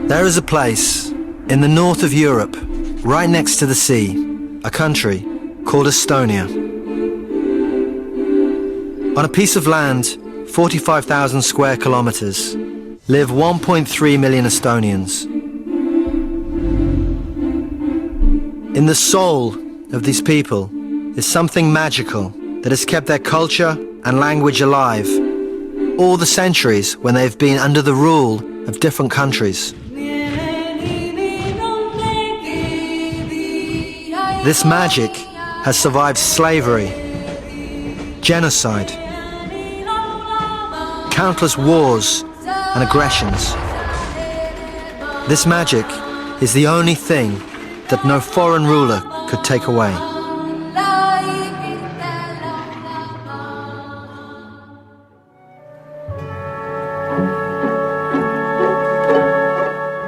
There is a place in the north of Europe, right next to the sea, a country called Estonia. On a piece of land, 45,000 square kilometers, live 1.3 million Estonians. In the soul of these people is something magical that has kept their culture and language alive all the centuries when they have been under the rule of different countries. This magic has survived slavery, genocide, countless wars and aggressions. This magic is the only thing that no foreign ruler could take away.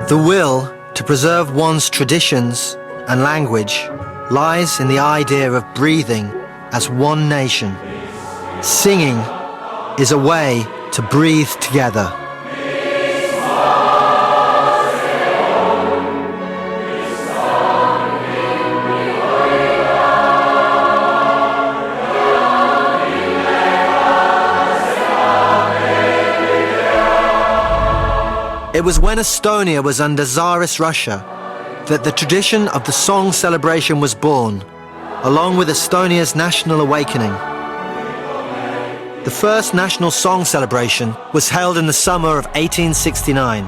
The will to preserve one's traditions and language lies in the idea of breathing as one nation. Singing is a way to breathe together. It was when Estonia was under Tsarist Russia that the tradition of the song celebration was born, along with Estonia's national awakening. The first national song celebration was held in the summer of 1869.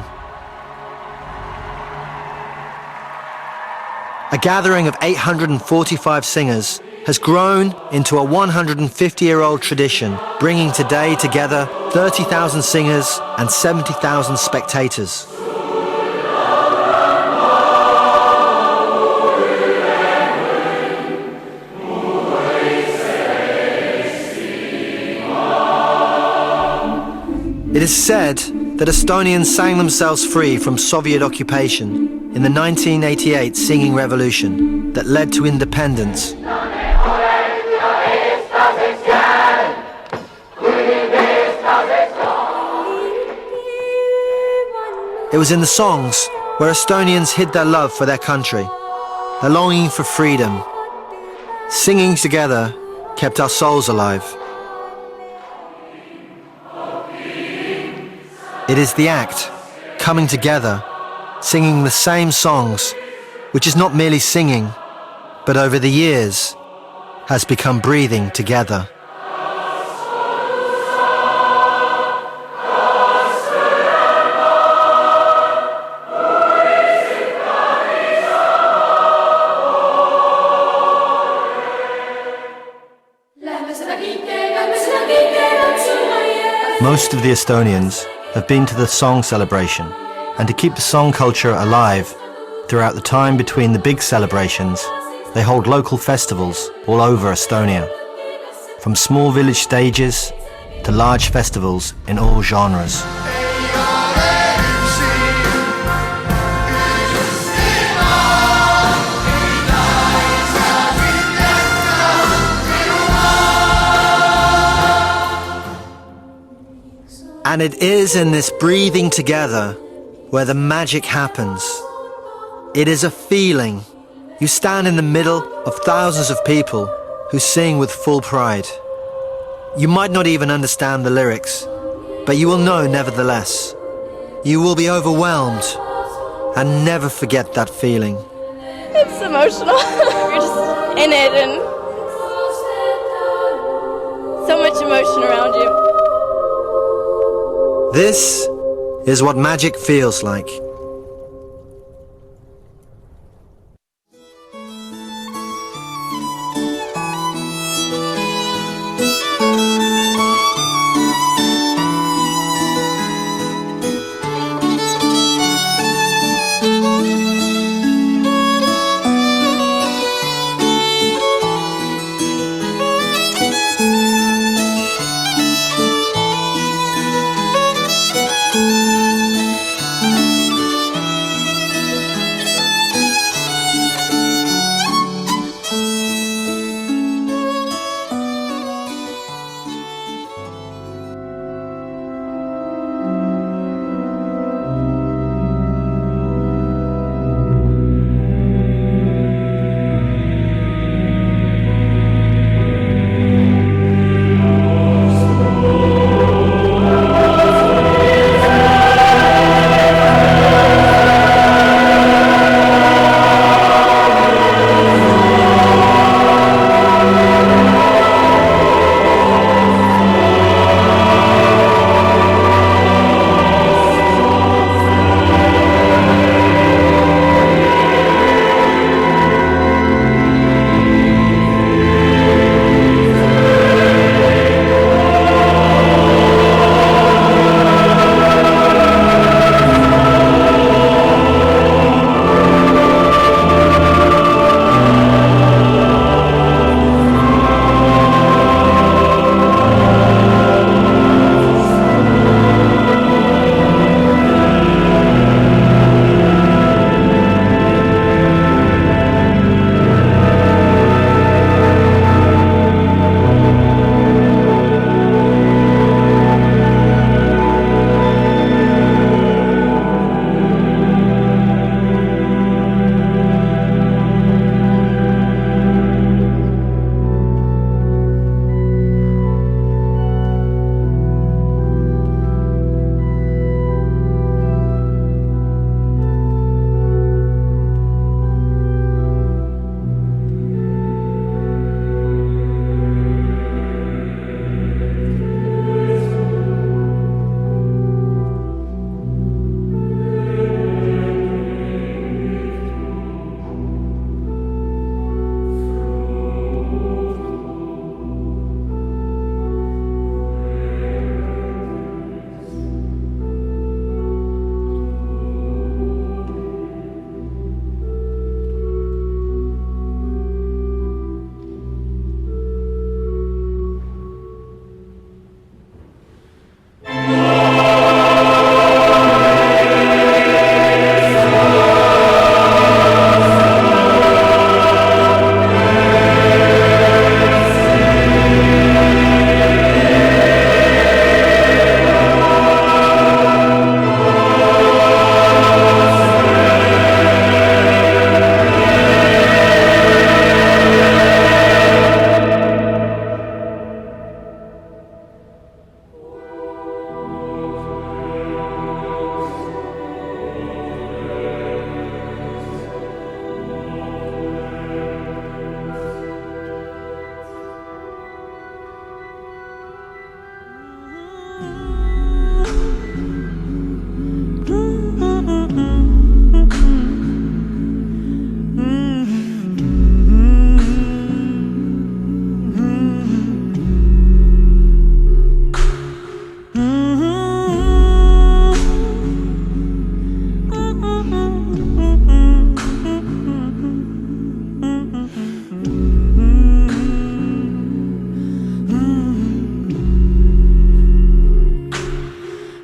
A gathering of 845 singers has grown into a 150-year-old tradition, bringing today together 30,000 singers and 70,000 spectators. It is said that Estonians sang themselves free from Soviet occupation in the 1988 singing revolution that led to independence. It was in the songs where Estonians hid their love for their country, their longing for freedom. Singing together kept our souls alive. It is the act, coming together, singing the same songs, which is not merely singing, but over the years has become breathing together. Most of the Estonians have been to the song celebration, and to keep the song culture alive throughout the time between the big celebrations, they hold local festivals all over Estonia, from small village stages to large festivals in all genres. And it is in this breathing together where the magic happens. It is a feeling. You stand in the middle of thousands of people who sing with full pride. You might not even understand the lyrics, but you will know nevertheless. You will be overwhelmed and never forget that feeling. It's emotional. You're just in it and so much emotion around you. This is what magic feels like.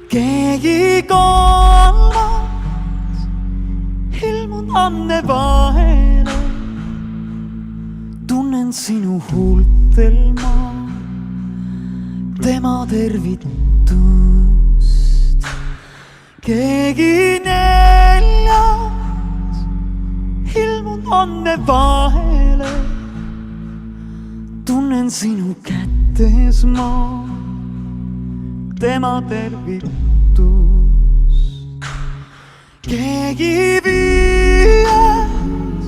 Keegi kolmas ilmun anne vahele, tunnen sinu huultel ma tema tervitust. Keegi neljas ilmun anne vahele, tunnen sinu kätes ma tema tervitust. Keegi viies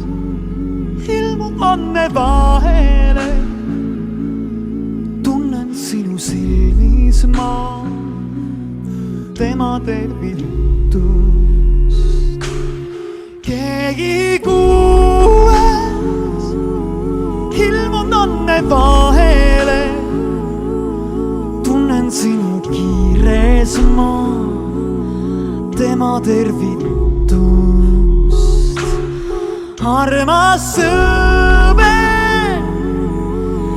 ilmun anne vahele, tunnen sinu silmis ma tema tervitust. Keegi kuues ilmun anne vahele, tunnen sinu kiires ma tema tervitust. Armas sõber,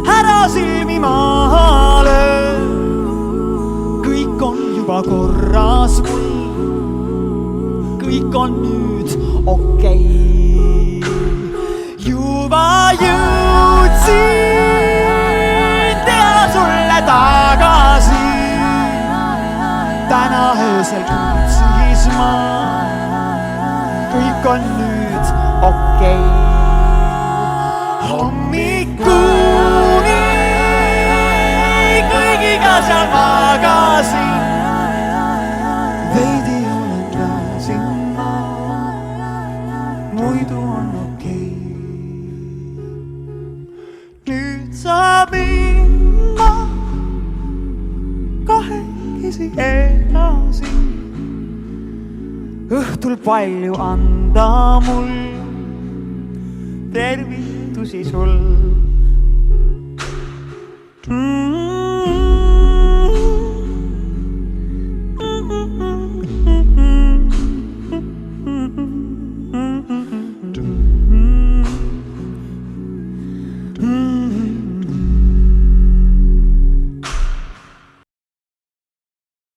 ära silmi maha löö, kõik on juba korras mul, kõik on nüüd okei. Juba jõudsin teha sulle tagasi, täna öösel siis ma, kõik on nüüd okei. Hommikuni kõigiga seal magasin, veidi olen väsin ma, muidu on okei. Nüüd saab minna kahekesi edasi, õhtul palju anda mul tervitusi sul.